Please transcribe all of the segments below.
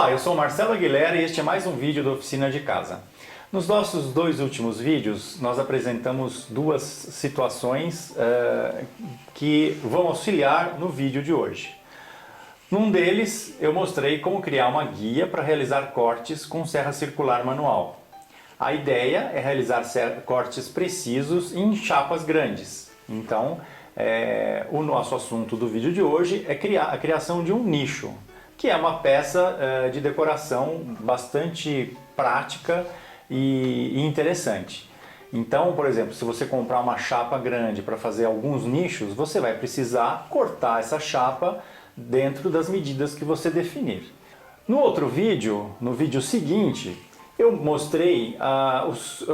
Olá, eu sou o Marcelo Aguilera e este é mais um vídeo da Oficina de Casa. Nos nossos dois últimos vídeos, nós apresentamos duas situações que vão auxiliar no vídeo de hoje. Num deles, eu mostrei como criar uma guia para realizar cortes com serra circular manual. A ideia é realizar cortes precisos em chapas grandes. Então, o nosso assunto do vídeo de hoje é a criação de um nicho, que é uma peça de decoração bastante prática e interessante. Então, por exemplo, se você comprar uma chapa grande para fazer alguns nichos, você vai precisar cortar essa chapa dentro das medidas que você definir. No outro vídeo, no vídeo seguinte, eu mostrei,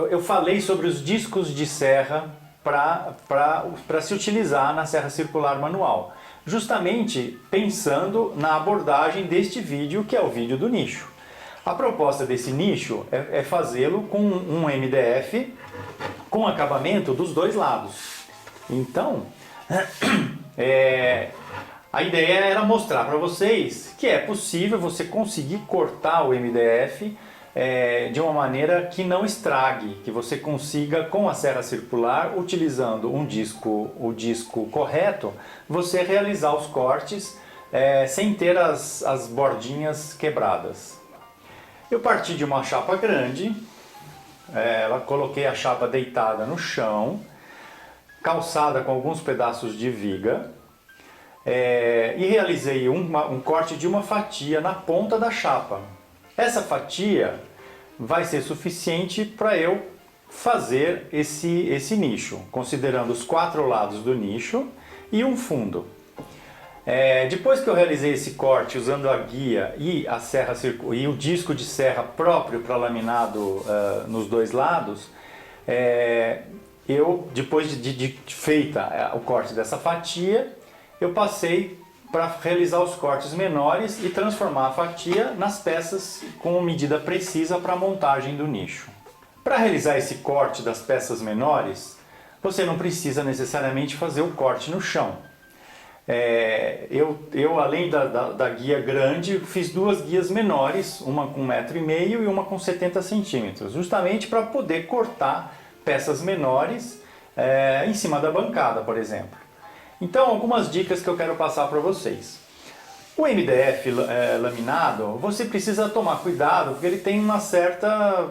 eu falei sobre os discos de serra para se utilizar na serra circular manual, justamente pensando na abordagem deste vídeo, que é o vídeo do nicho. A proposta desse nicho é fazê-lo com um MDF com acabamento dos dois lados. Então, a ideia era mostrar para vocês que é possível você conseguir cortar o MDF de uma maneira que não estrague, que você consiga, com a serra circular, utilizando o disco correto, você realizar os cortes sem ter as bordinhas quebradas. Eu parti de uma chapa grande, coloquei a chapa deitada no chão, calçada com alguns pedaços de viga, e realizei um corte de uma fatia na ponta da chapa. Essa fatia vai ser suficiente para eu fazer esse nicho, considerando os 4 lados do nicho e um fundo. Depois que eu realizei esse corte usando a guia e e o disco de serra próprio para laminado nos dois lados, depois de feita o corte dessa fatia, eu passei para realizar os cortes menores e transformar a fatia nas peças com medida precisa para a montagem do nicho. Para realizar esse corte das peças menores, você não precisa necessariamente fazer o corte no chão. Eu além da guia grande, fiz 2 guias menores, uma com 1,5 m e uma com 70 cm, justamente para poder cortar peças menores em cima da bancada, por exemplo. Então, algumas dicas que eu quero passar para vocês. O MDF laminado, você precisa tomar cuidado porque ele tem uma certa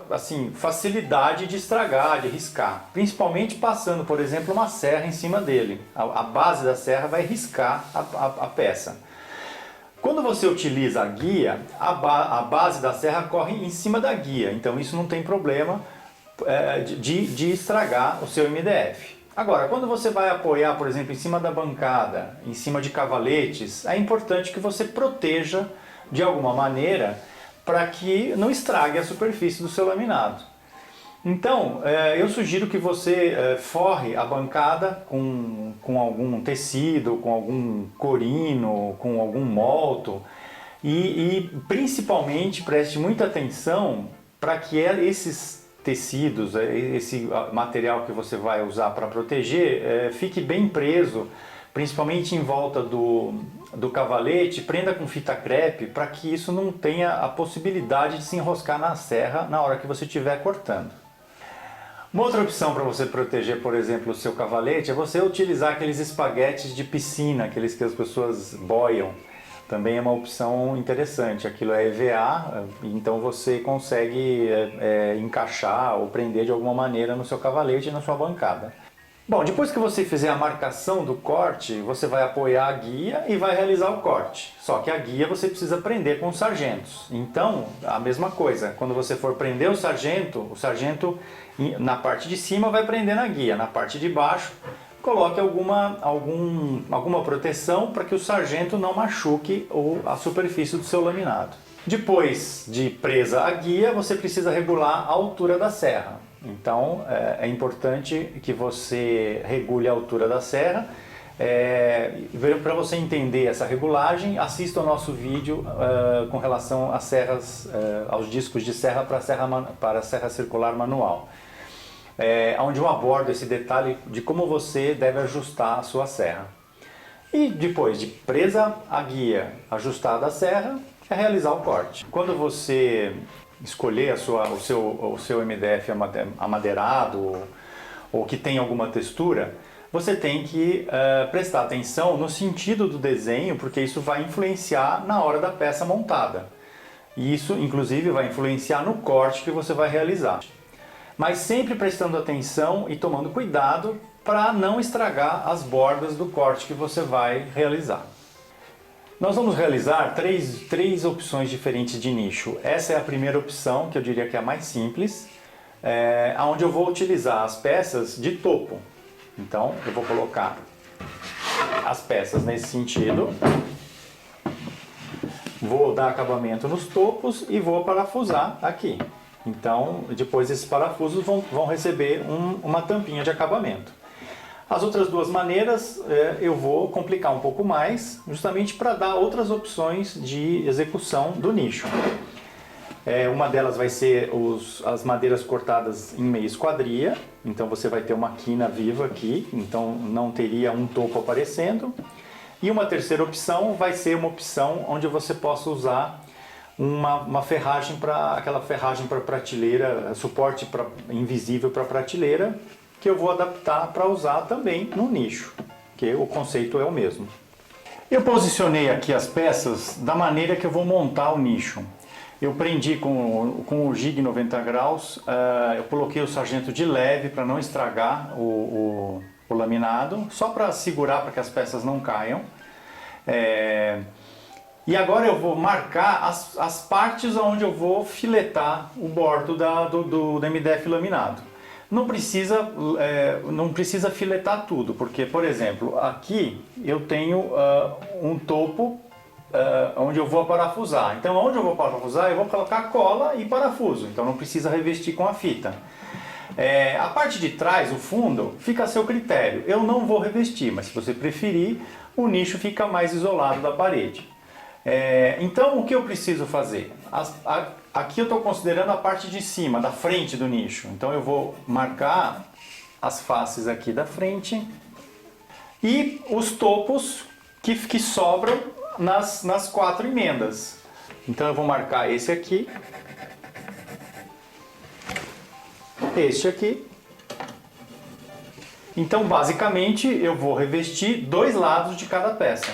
facilidade de estragar, de riscar. Principalmente passando, por exemplo, uma serra em cima dele. A base da serra vai riscar a peça. Quando você utiliza a guia, a base da serra corre em cima da guia. Então isso não tem problema de estragar o seu MDF. Agora, quando você vai apoiar, por exemplo, em cima da bancada, em cima de cavaletes, é importante que você proteja de alguma maneira para que não estrague a superfície do seu laminado. Então, eu sugiro que você forre a bancada com algum tecido, com algum corino, com algum molto e principalmente preste muita atenção para que esses tecidos, esse material que você vai usar para proteger, fique bem preso, principalmente em volta do cavalete, prenda com fita crepe para que isso não tenha a possibilidade de se enroscar na serra na hora que você estiver cortando. Uma outra opção para você proteger, por exemplo, o seu cavalete é você utilizar aqueles espaguetes de piscina, aqueles que as pessoas boiam. Também é uma opção interessante. Aquilo é EVA, então você consegue encaixar ou prender de alguma maneira no seu cavalete e na sua bancada. Bom, depois que você fizer a marcação do corte, você vai apoiar a guia e vai realizar o corte. Só que a guia você precisa prender com os sargentos. Então, a mesma coisa, quando você for prender o sargento na parte de cima vai prender na guia, na parte de baixo coloque alguma proteção para que o sargento não machuque a superfície do seu laminado. Depois de presa a guia, você precisa regular a altura da serra. Então é importante que você regule a altura da serra. Para você entender essa regulagem, assista ao nosso vídeo com relação às serras, aos discos de serra para a serra circular manual. Onde eu abordo esse detalhe de como você deve ajustar a sua serra. E depois de presa a guia, ajustada a serra, é realizar o corte. Quando você escolher o seu MDF amadeirado ou que tem alguma textura, você tem que prestar atenção no sentido do desenho, porque isso vai influenciar na hora da peça montada. E isso, inclusive, vai influenciar no corte que você vai realizar. Mas sempre prestando atenção e tomando cuidado para não estragar as bordas do corte que você vai realizar. Nós vamos realizar três opções diferentes de nicho. Essa é a primeira opção, que eu diria que é a mais simples, onde eu vou utilizar as peças de topo. Então, eu vou colocar as peças nesse sentido, vou dar acabamento nos topos e vou parafusar aqui. Então, depois esses parafusos vão receber uma tampinha de acabamento. As outras duas maneiras eu vou complicar um pouco mais, justamente para dar outras opções de execução do nicho. Uma delas vai ser as madeiras cortadas em meia esquadria, então você vai ter uma quina viva aqui, então não teria um topo aparecendo. E uma terceira opção vai ser uma opção onde você possa usar uma ferragem aquela ferragem para prateleira, suporte invisível para prateleira, que eu vou adaptar para usar também no nicho, que o conceito é o mesmo. Eu posicionei aqui as peças da maneira que eu vou montar o nicho. Eu prendi com o jig 90 graus, eu coloquei o sargento de leve para não estragar o laminado, só para segurar para que as peças não caiam. E agora eu vou marcar as partes onde eu vou filetar o bordo do MDF laminado. Não precisa filetar tudo, porque, por exemplo, aqui eu tenho um topo onde eu vou parafusar. Então, onde eu vou parafusar, eu vou colocar cola e parafuso, então não precisa revestir com a fita. A parte de trás, o fundo, fica a seu critério. Eu não vou revestir, mas se você preferir, o nicho fica mais isolado da parede. Então, o que eu preciso fazer? Aqui eu estou considerando a parte de cima, da frente do nicho. Então, eu vou marcar as faces aqui da frente e os topos que sobram nas quatro emendas. Então, eu vou marcar esse aqui, este aqui. Então, basicamente, eu vou revestir dois lados de cada peça.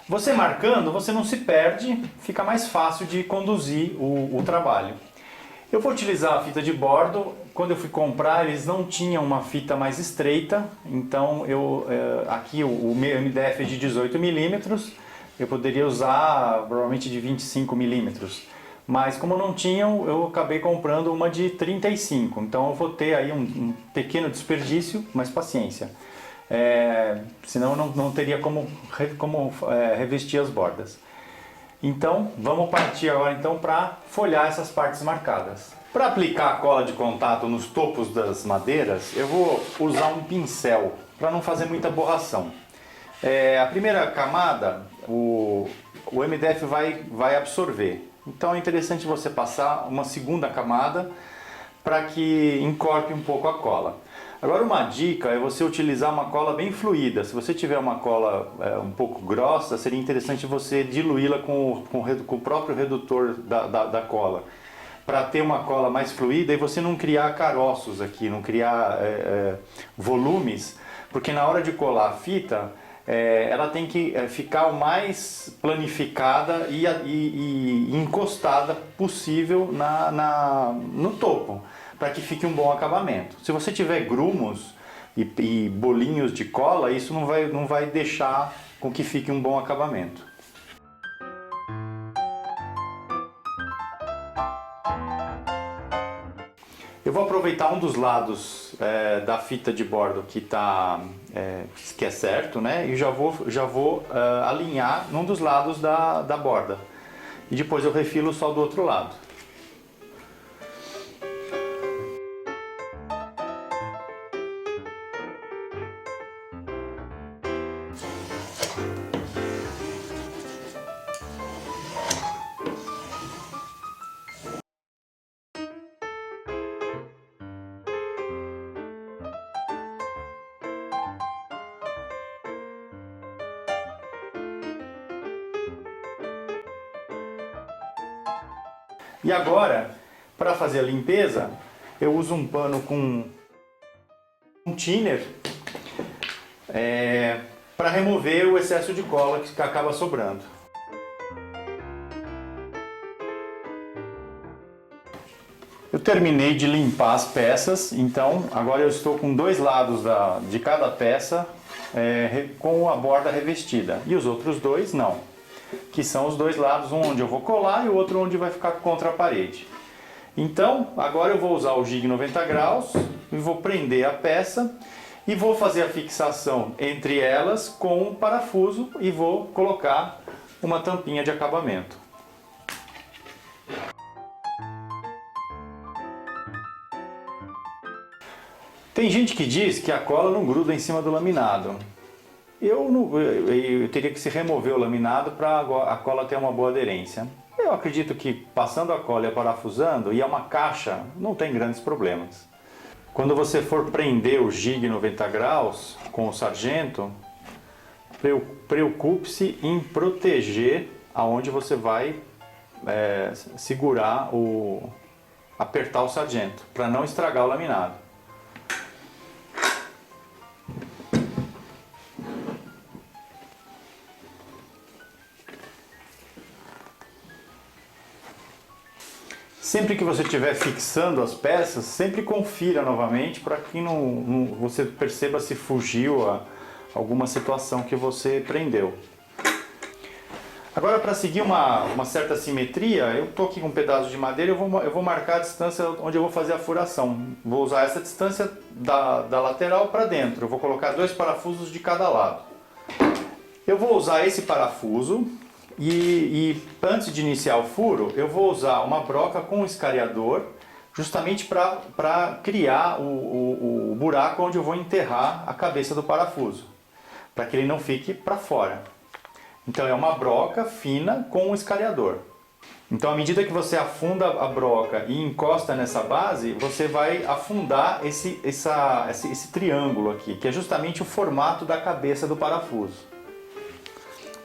Você marcando, você não se perde, fica mais fácil de conduzir o trabalho. Eu vou utilizar a fita de bordo. Quando eu fui comprar, eles não tinham uma fita mais estreita, então aqui o meu MDF é de 18 milímetros, eu poderia usar provavelmente de 25 milímetros. Mas como não tinham, eu acabei comprando uma de 35, então eu vou ter aí um pequeno desperdício, mas paciência. Senão eu não teria como revestir as bordas. Então vamos partir agora então para folhar essas partes marcadas. Para aplicar a cola de contato nos topos das madeiras, eu vou usar um pincel para não fazer muita borração. A primeira camada o MDF vai absorver, então é interessante você passar uma segunda camada para que encorpe um pouco a cola. Agora, uma dica é você utilizar uma cola bem fluida. Se você tiver uma cola um pouco grossa, seria interessante você diluí-la com o próprio redutor da cola, para ter uma cola mais fluida e você não criar caroços aqui, não criar volumes, porque na hora de colar a fita, ela tem que ficar o mais planificada e encostada possível no topo, para que fique um bom acabamento. Se você tiver grumos e bolinhos de cola, isso não vai deixar com que fique um bom acabamento. Eu vou aproveitar um dos lados da fita de bordo que é certo, né? E já vou alinhar num dos lados da borda. E depois eu refilo só do outro lado. E agora, para fazer a limpeza, eu uso um pano com um thinner para remover o excesso de cola que acaba sobrando. Eu terminei de limpar as peças, então agora eu estou com dois lados de cada peça com a borda revestida e os outros dois não, que são os dois lados, um onde eu vou colar e o outro onde vai ficar contra a parede. Então agora eu vou usar o jig 90 graus e vou prender a peça e vou fazer a fixação entre elas com um parafuso e vou colocar uma tampinha de acabamento. Tem gente que diz que a cola não gruda em cima do laminado. Eu teria que se remover o laminado para a cola ter uma boa aderência. Eu acredito que passando a cola e parafusando, e é uma caixa, não tem grandes problemas. Quando você for prender o jig 90 graus com o sargento, preocupe-se em proteger aonde você vai segurar apertar o sargento, para não estragar o laminado. Sempre que você estiver fixando as peças, sempre confira novamente para que você perceba se fugiu alguma situação que você prendeu. Agora, para seguir uma certa simetria, eu estou aqui com um pedaço de madeira, eu vou marcar a distância onde eu vou fazer a furação. Vou usar essa distância da lateral para dentro. Eu vou colocar dois parafusos de cada lado. Eu vou usar esse parafuso. E antes de iniciar o furo, eu vou usar uma broca com um escariador, justamente para criar o buraco onde eu vou enterrar a cabeça do parafuso, para que ele não fique para fora. Então é uma broca fina com um escariador. Então à medida que você afunda a broca e encosta nessa base, você vai afundar esse triângulo aqui, que é justamente o formato da cabeça do parafuso.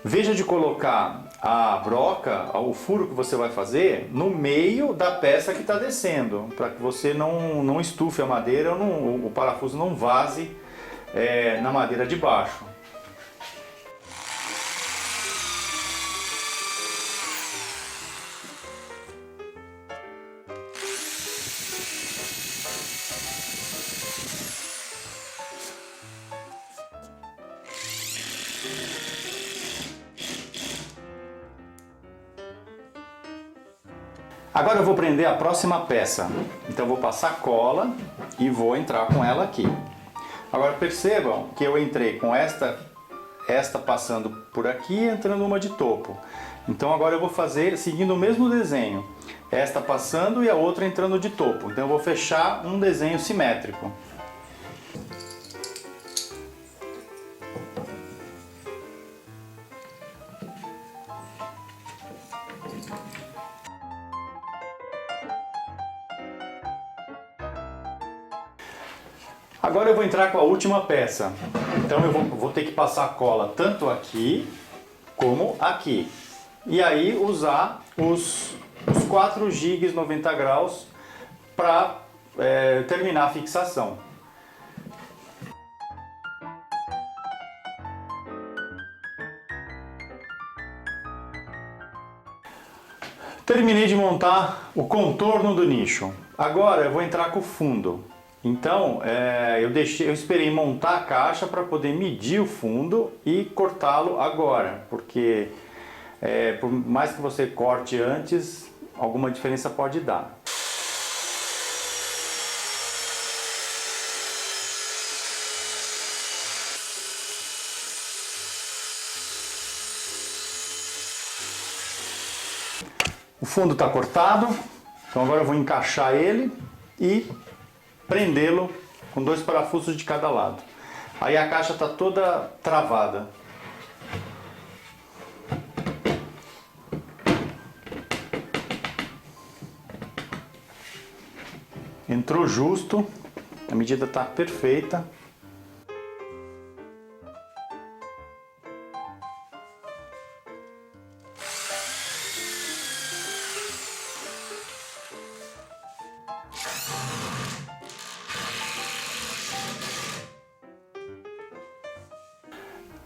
Veja de colocar a broca, o furo que você vai fazer, no meio da peça que está descendo, para que você não estufe a madeira, o parafuso não vaze na madeira de baixo. Agora eu vou prender a próxima peça, então eu vou passar cola e vou entrar com ela aqui. Agora percebam que eu entrei com esta passando por aqui e entrando uma de topo. Então agora eu vou fazer seguindo o mesmo desenho, esta passando e a outra entrando de topo. Então eu vou fechar um desenho simétrico. Agora eu vou entrar com a última peça, então eu vou ter que passar cola tanto aqui como aqui. E aí usar os 4 jigs 90 graus para terminar a fixação. Terminei de montar o contorno do nicho. Agora eu vou entrar com o fundo. Então, eu esperei montar a caixa para poder medir o fundo e cortá-lo agora, porque por mais que você corte antes, alguma diferença pode dar. O fundo está cortado, então agora eu vou encaixar ele e prendê-lo com 2 parafusos de cada lado. Aí a caixa está toda travada. Entrou justo, a medida está perfeita.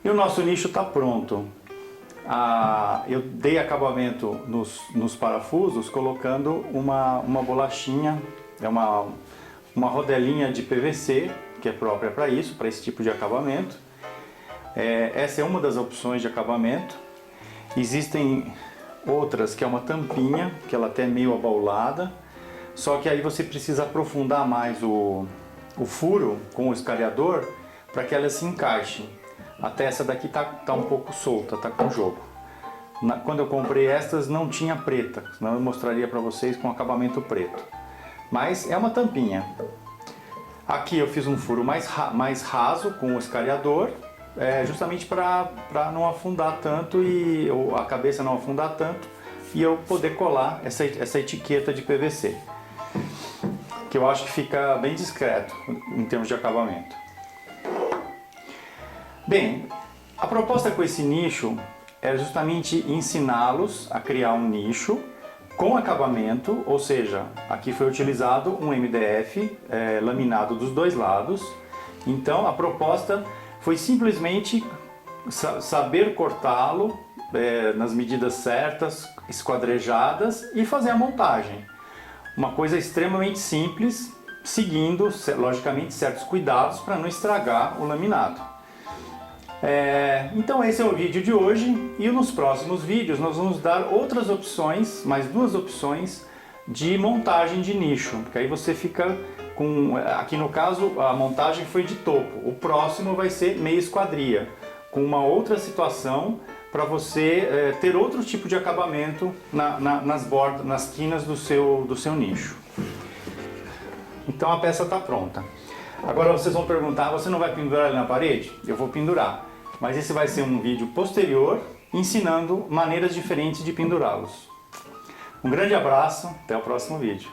E o nosso nicho está pronto. Eu dei acabamento nos parafusos colocando uma bolachinha, uma rodelinha de PVC, que é própria para isso, para esse tipo de acabamento. Essa é uma das opções de acabamento. Existem outras que é uma tampinha, que ela até é meio abaulada, só que aí você precisa aprofundar mais o furo com o escalhador para que ela se encaixe. Até essa daqui tá um pouco solta, tá com jogo. Quando eu comprei estas não tinha preta, senão eu mostraria para vocês com acabamento preto. Mas é uma tampinha. Aqui eu fiz um furo mais raso com o escalhador, justamente para não afundar tanto e a cabeça não afundar tanto e eu poder colar essa etiqueta de PVC, que eu acho que fica bem discreto em termos de acabamento. Bem, a proposta com esse nicho é justamente ensiná-los a criar um nicho com acabamento, ou seja, aqui foi utilizado um MDF laminado dos dois lados. Então a proposta foi simplesmente saber cortá-lo nas medidas certas, esquadrejadas e fazer a montagem. Uma coisa extremamente simples, seguindo logicamente certos cuidados para não estragar o laminado. Então esse é o vídeo de hoje e nos próximos vídeos nós vamos dar outras opções, mais duas opções de montagem de nicho, porque aí você fica com, aqui no caso a montagem foi de topo, o próximo vai ser meia esquadria, com uma outra situação para você ter outro tipo de acabamento nas bordas, nas quinas do seu nicho. Então a peça está pronta. Agora vocês vão perguntar, você não vai pendurar ele na parede? Eu vou pendurar, mas esse vai ser um vídeo posterior ensinando maneiras diferentes de pendurá-los. Um grande abraço, até o próximo vídeo.